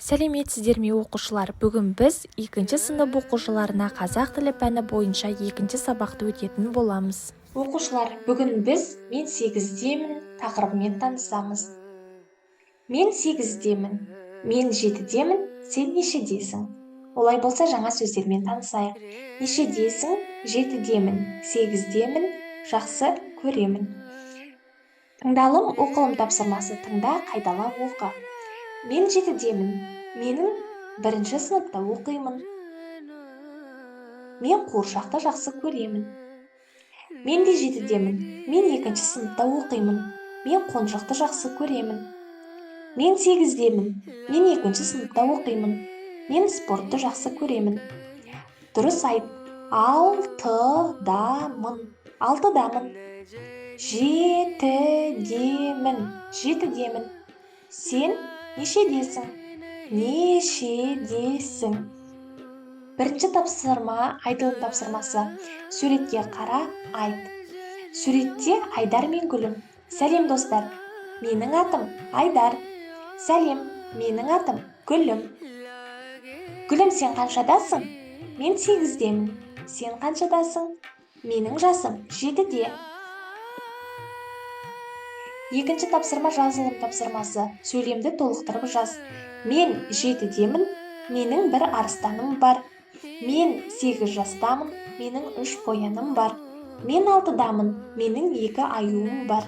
Сәлеметсіздер ме оқушылар? Бүгін біз 2 сынып оқушыларына қазақ тілі пәні бойынша 2 сабақты өтетін боламыз. Оқушылар, бүгін біз «Мен 8-демін» тақырыбымен танысамыз. Мен 8-демін, мен 7-демін, сен нешедесің? Олай болса, жаңа сөздермен танысайық. Нешедесің? 7-демін, 8-демін, жақсы көремін. Тыңдалым оқылым тапсырмасы тыңда, қайтала оқы. Мен 7-демін, менің 1-ші сыныпта оқимын. Мен қуыршақты жақсы көремін. Мен де 7-демін, мен 2-ші сыныпта оқимын. Мен қонжықты жақсы көремін. Мен 8-демін, мен 2-ші сыныпта оқимын. Мен спортты жақсы көремін. Дұрыс айт. 6-дамын. 6-дамын. 7-демін. 7-демін. Сен нешедесің? Нешедесің? Бірінші тапсырма айтылым тапсырмасы. Суретке қара, айт. Суретте Айдар мен Гүлім. Сәлем достар. Менің атым Айдар. Сәлем, менің атым Гүлім. Гүлім, сен қаншадасың? Мен 8-демін. Сен қаншадасың? Менің жасым 7-де. Екінші тапсырма жазылым тапсырмасы. Сөйлемді толықтырып жаз. Мен 7-демін. Менің 1 арыстаным бар. Мен 8 жастамын. Менің 3 қояным бар. Мен 6-дамын. Менің 2 аюым бар.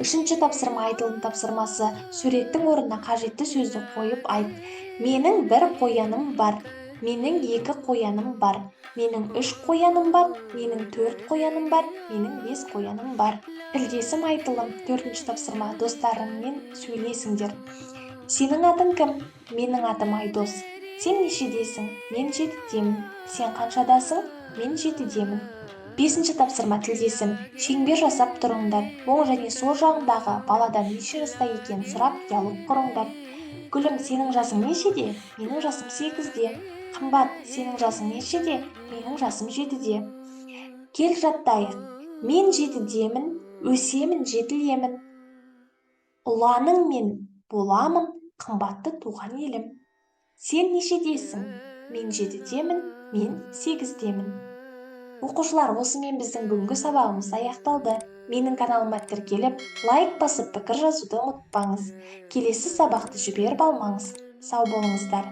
Үшінші тапсырма айтылым тапсырмасы. Суреттің орнына қажетті сөзді қойып айт. Менің 1 қояным бар. Менің 2 қояным бар. Менің 3 қояным бар. Менің 4 қояным бар. Менің 5 қояным бар. Тілдесім айтылым. 4-ші тапсырма. Достарыңмен сөйлесіңдер. Сенің атың кім? Менің атым Айдос. Сен нешедесің? Мен 7-демін. Сен қаншадасың? Мен 7-демін. 5-ші тапсырма тілдесім. Шеңбер жасап тұрыңдар. Оң және сол жағындағы баладан неше жаста екенін сұрап диалог құрыңдар. Гүлім, сенің жасың нешеде? Менің жасым 8-де. Қымбат, сенің жасың нешеде? Менің жасым 7-де. Кел жаттайық. Мен 7-демін, өсемін, жетілемін. Ұланың мен боламын, қымбатты туған елім. Сен нешедесің? Мен 7-демін, мен 8-демін. Оқушылар, осымен біздің бүгінгі сабағымыз аяқталды. Менің каналыма тіркеліп, лайк басып пікір жазуды ұмытпаңыз. Келесі сабақты жіберіп алмаңыз. Сау болыңыздар.